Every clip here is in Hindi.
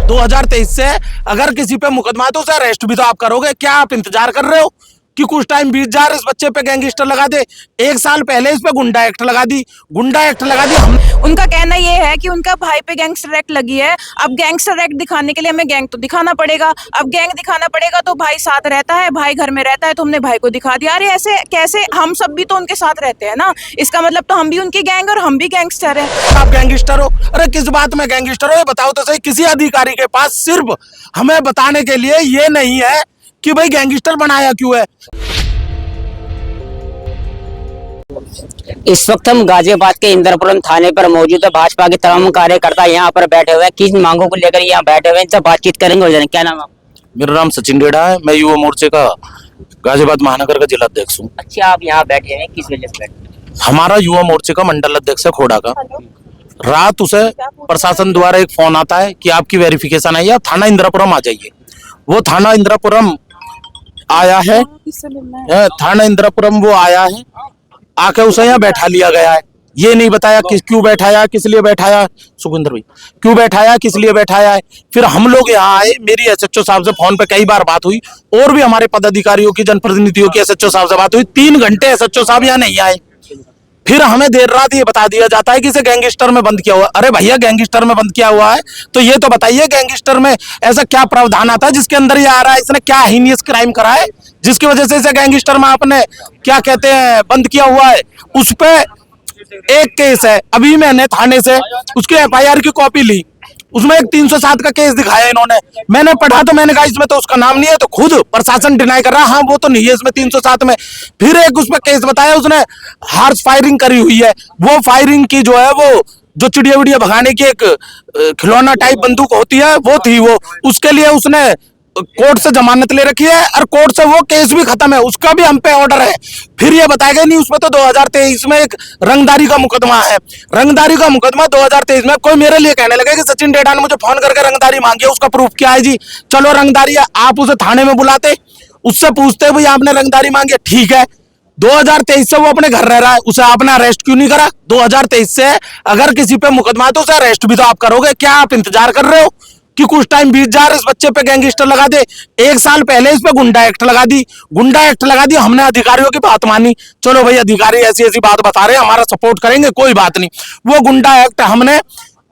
2023 से अगर किसी पे मुकदमा है तो उसे अरेस्ट भी तो आप करोगे। क्या आप इंतजार कर रहे हो कि कुछ टाइम बीत जा रहा, इस बच्चे पे गैंगस्टर लगा दे? 1 साल पहले इस पे गुंडा एक्ट लगा दी हम। उनका कहना ये है कि उनका भाई पे गैंगस्टर एक्ट लगी है। अब गैंगस्टर एक्ट दिखाने के लिए हमें गैंग तो दिखाना पड़ेगा। अब गैंग दिखाना पड़ेगा तो भाई साथ रहता है, भाई घर में रहता है, तो हमने भाई को दिखा दिया। अरे ऐसे कैसे? हम सब भी तो उनके साथ रहते हैं ना, इसका मतलब तो हम भी उनकी गैंग और हम भी गैंगस्टर हैं। आप गैंगस्टर हो? अरे किस बात में गैंगस्टर हो ये बताओ तो सही। किसी अधिकारी के पास सिर्फ हमें बताने के लिए ये नहीं है कि भाई गैंगस्टर बनाया क्यों है। इस वक्त हम गाजियाबाद के इंद्रपुरम थाने पर मौजूद है। भाजपा के तमाम कार्यकर्ता यहाँ पर बैठे हुए हैं। किस मांगों को लेकर यहाँ बैठे हुए हैं, इनसे बातचीत करेंगे। और क्या नाम है? मेरा नाम सचिन डेढ़ा है, मैं युवा मोर्चे का गाजियाबाद महानगर का जिला अध्यक्ष हूँ। अच्छा, आप यहाँ बैठे हैं, किस वजह से बैठे? हमारा युवा मोर्चे का मंडल अध्यक्ष है खोड़ा का। रात उसे प्रशासन द्वारा एक फोन आता है कि आपकी वेरिफिकेशन आई है, आप थाना इंद्रपुरम आ जाइए। वो थाना इंद्रपुरम आया है, थाना इंद्रपुरम वो आया है, आके उसे यहाँ बैठा लिया गया है। ये नहीं बताया कि क्यों बैठाया, किस लिए बैठाया, सुखविंदर भाई क्यों बैठाया, किस लिए बैठाया है। फिर हम लोग यहाँ आए, मेरी एसएचओ साहब से फोन पे कई बार बात हुई और भी हमारे पदाधिकारियों की, जनप्रतिनिधियों की एसएचओ साहब से बात हुई। 3 घंटे एसएचओ साहब यहाँ नहीं आए। फिर हमें देर रात ये बता दिया जाता है कि इसे गैंगस्टर में बंद किया हुआ। अरे भैया, गैंगस्टर में बंद किया हुआ है तो ये तो बताइए गैंगस्टर में ऐसा क्या प्रावधान आता है जिसके अंदर ये आ रहा है, इसने क्या हीनियस क्राइम करा है जिसकी वजह से इसे गैंगस्टर में आपने क्या कहते हैं बंद किया हुआ है। उस पे एक केस है, अभी मैंने थाने से उसकी एफआईआर की कॉपी ली, उसमें एक 307 का केस दिखाया इन्होंने। मैंने पढ़ा तो मैंने कहा इसमें तो उसका नाम नहीं है, तो खुद प्रशासन डिनाई कर रहा है, हाँ वो तो नहीं है इसमें 307 में। फिर एक उसमें केस बताया, उसने हार्स फायरिंग करी हुई है। वो फायरिंग की जो है, वो जो चिड़िया विड़िया भगाने की एक खिलौना टाइप बंदूक होती है वो थी, वो उसके लिए उसने कोर्ट से जमानत ले रखी है और कोर्ट से वो केस भी खत्म है, उसका भी हम पे ऑर्डर है। फिर ये बताया नहीं, उसमें तो 2023 में एक रंगदारी का मुकदमा है। रंगदारी का मुकदमा 2023 में कोई मेरे लिए कहने लगे कि सचिन डेढ़ा ने मुझे फोन करके रंगदारी मांगी है, उसका प्रूफ क्या है जी? चलो रंगदारी है, आप उसे थाने में बुलाते, उससे पूछते भाई आपने रंगदारी मांगी है, ठीक है। 2023 से वो अपने घर रह रहा है, उसे आपने अरेस्ट क्यों नहीं करा? 2023 से अगर किसी पे मुकदमा है तो उसे अरेस्ट भी तो आप करोगे। क्या आप इंतजार कर रहे हो कि कुछ टाइम बीत जा रहा, इस बच्चे पे गैंगस्टर लगा दे? 1 साल पहले इस पे गुंडा एक्ट लगा दी, हमने अधिकारियों की बात मानी। चलो भाई, अधिकारी ऐसी ऐसी बात बता रहे हैं, हमारा सपोर्ट करेंगे, कोई बात नहीं। वो गुंडा एक्ट हमने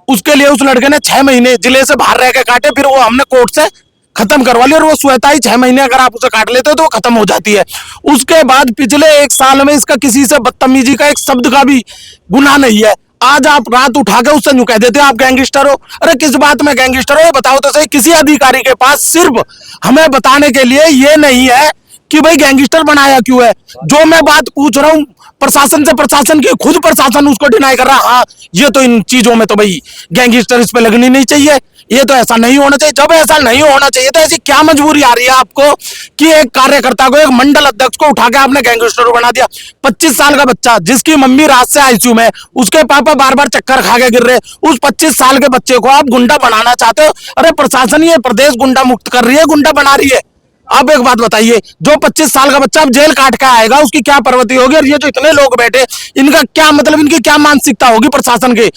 उसके लिए, उस लड़के ने 6 महीने जिले से बाहर रह के काटे, फिर वो हमने कोर्ट से खत्म करवा लिया। और वो स्वतः ही 6 महीने अगर आप उसे काट लेते हो तो वो खत्म हो जाती है। उसके बाद पिछले 1 साल में इसका किसी से बदतमीजी का एक शब्द का भी गुनाह नहीं है। आज आप रात उठा के उससे यूं कह देते हो आप गैंगस्टर हो। अरे किस बात में गैंगस्टर हो ये बताओ तो सही। किसी अधिकारी के पास सिर्फ हमें बताने के लिए ये नहीं है कि भाई गैंगस्टर बनाया क्यों है। जो मैं बात पूछ रहा हूँ प्रशासन से, प्रशासन की खुद प्रशासन उसको डिनाई कर रहा है। हाँ, ये तो इन चीजों में तो भाई गैंगस्टर इस पे लगनी नहीं चाहिए, ये तो ऐसा नहीं होना चाहिए। जब ऐसा नहीं होना चाहिए तो ऐसी क्या मजबूरी आ रही है आपको कि एक कार्यकर्ता को, एक मंडल अध्यक्ष को उठा के आपने गैंगस्टर बना दिया? 25 साल का बच्चा जिसकी मम्मी रात से आईसीयू में, उसके पापा बार बार चक्कर खा के गिर रहे, उस 25 साल के बच्चे को आप गुंडा बनाना चाहते हो? अरे प्रशासन ये प्रदेश गुंडा मुक्त कर रही है, गुंडा बना रही है। अब एक बात बताइए, जो 25 साल का बच्चा अब जेल काट के आएगा उसकी क्या प्रवृत्ति होगी? और ये जो इतने लोग बैठे, इनका क्या मतलब, इनकी क्या मानसिकता होगी प्रशासन के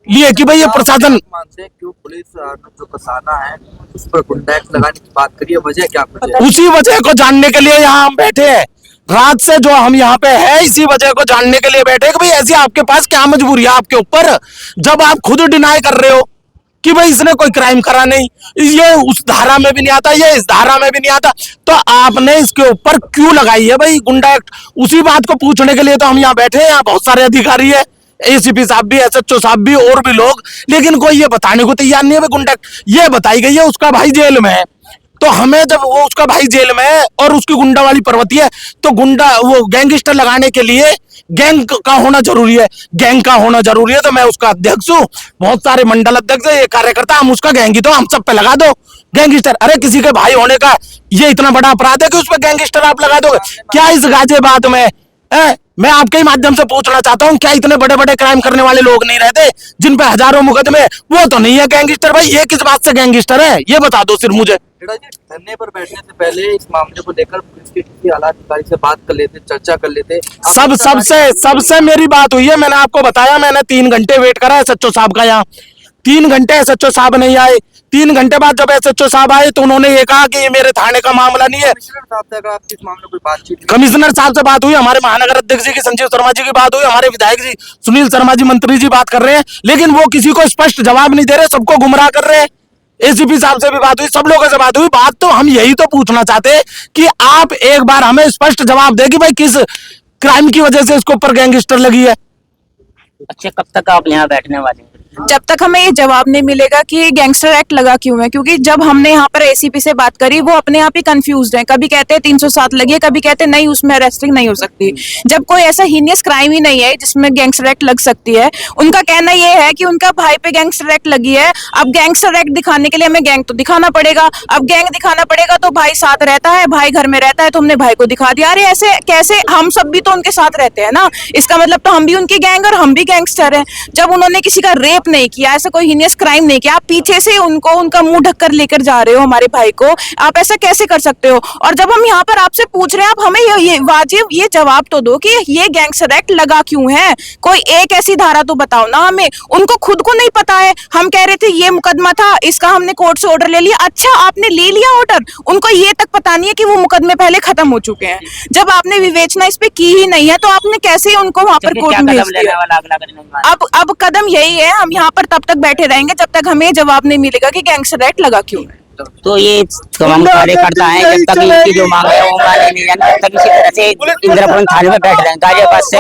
लिए कि भाई ये प्रशासन क्यों पुलिस जो फसाना है उस पर गुंडा एक्ट लगाने की बात करिए, वजह क्या? उसी वजह को जानने के लिए यहाँ हम बैठे हैं। रात से जो हम यहाँ पे है, इसी वजह को जानने के लिए बैठे कि भाई ऐसी आपके पास क्या मजबूरी है आपके ऊपर, जब आप खुद डिनाई कर रहे हो कि भाई इसने कोई क्राइम करा नहीं, ये उस धारा में भी नहीं आता, ये इस धारा में भी नहीं आता, तो आपने इसके ऊपर क्यों लगाई है भाई गुंडा एक्ट? उसी बात को पूछने के लिए तो हम यहाँ बैठे हैं। यहाँ बहुत सारे अधिकारी है, एसीपी साहब भी, एसएचओ साहब भी और भी लोग, लेकिन कोई ये बताने को तैयार नहीं है भाई गुंडा। ये बताई गई है उसका भाई जेल में है, तो हमें जब वो उसका भाई जेल में है और उसकी गुंडा वाली प्रवृत्ति है, तो गुंडा वो गैंगस्टर लगाने के लिए गैंग का होना जरूरी है, गैंग का होना जरूरी है। तो मैं उसका अध्यक्ष हूँ, बहुत सारे मंडल अध्यक्ष है, ये कार्यकर्ता, हम उसका गैंग ही तो हम सब पे लगा दो गैंगस्टर। अरे किसी के भाई होने का ये इतना बड़ा अपराध है कि उस पर गैंगस्टर आप लगा दोगे क्या? इस गाजियाबाद में मैं आपके ही माध्यम से पूछना चाहता हूँ, क्या इतने बड़े बड़े क्राइम करने वाले लोग नहीं रहते जिन पे हजारों मुकदमे? वो तो नहीं है गैंगस्टर भाई। ये किस बात से गैंगस्टर है ये बता दो सिर्फ मुझे। धरने पर बैठने से पहले इस मामले को लेकर पुलिस के किसी आला अधिकारी से बात कर लेते, चर्चा कर लेते। सबसे मेरी बात हुई है, मैंने आपको बताया, मैंने 3 घंटे वेट करा है सच्चो साहब का यहाँ। 3 घंटे एसएचओ साहब नहीं आए। 3 घंटे बाद जब एसएचओ साहब आए तो उन्होंने ये कहा कि ये मेरे थाने का मामला नहीं है। कमिश्नर साहब से अगर आपकी इस मामले में कोई बातचीत हुई? कमिश्नर साहब से बात हुई, हमारे महानगर अध्यक्ष जी की संजीव शर्मा जी की बात हुई, हमारे विधायक जी सुनील शर्मा जी मंत्री जी बात कर रहे हैं, लेकिन वो किसी को स्पष्ट जवाब नहीं दे रहे, सबको गुमराह कर रहे हैं। एसीपी साहब से भी बात हुई, सब लोगों से बात हुई। बात तो हम यही तो पूछना चाहते हैं कि आप एक बार हमें स्पष्ट जवाब दें कि भाई किस क्राइम की वजह से इसके ऊपर गैंगस्टर लगी है। अच्छा, कब तक आप यहाँ बैठने वाले हैं? जब तक हमें ये जवाब नहीं मिलेगा कि ये गैंगस्टर एक्ट लगा क्यों है, क्योंकि जब हमने यहाँ पर एसीपी से बात करी वो अपने आप ही कंफ्यूज्ड हैं। कभी कहते हैं 307 लगी है, कभी कहते हैं नहीं उसमें अरेस्टिंग नहीं हो सकती। जब कोई ऐसा हीनियस क्राइम ही नहीं है जिसमें गैंगस्टर एक्ट लग सकती है। उनका कहना ये है कि उनका भाई पे गैंगस्टर एक्ट लगी है, अब गैंगस्टर एक्ट दिखाने के लिए हमें गैंग तो दिखाना पड़ेगा। अब गैंग दिखाना पड़ेगा तो भाई साथ रहता है, भाई घर में रहता है तो हमने भाई को दिखा दिया। अरे ऐसे कैसे, हम सब भी तो उनके साथ रहते हैं ना, इसका मतलब तो हम भी उनकी गैंग और हम भी गैंगस्टर हैं। जब उन्होंने किसी का रेप नहीं किया, ऐसा कोई हीनियस क्राइम नहीं किया, आप पीछे से उनको उनका मुंह ढककर लेकर जा रहे हो हमारे भाई को, आप ऐसा कैसे कर सकते हो? और जब हम यहाँ पर आपसे पूछ रहे हैं, आप हमें ये वाजिब ये जवाब तो दो कि ये गैंगस्टर एक्ट लगा क्यों है। कोई एक ऐसी धारा तो बताओ ना हमें। उनको खुद को नहीं पता है। हम कह रहे थे ये मुकदमा था, इसका हमने कोर्ट से ऑर्डर ले लिया। अच्छा, आपने ले लिया ऑर्डर, उनको ये तक पता नहीं है कि वो मुकदमे पहले खत्म हो चुके हैं। जब आपने विवेचना इस पे की ही नहीं है तो आपने कैसे उनको वहां पर कोर्ट में भेज दिया? अब कदम यही है, हम यहाँ पर तब तक बैठे रहेंगे जब तक हमें जवाब नहीं मिलेगा कि गैंगस्टर एक्ट लगा क्यों है। तो ये तमाम कार्यकर्ता है, जब तक इनकी जो मांग है वो माने नहीं जाए तब तक इसी तरह से इंदिरापुरम थाने में बैठ रहे हैं। गाजियाबाद से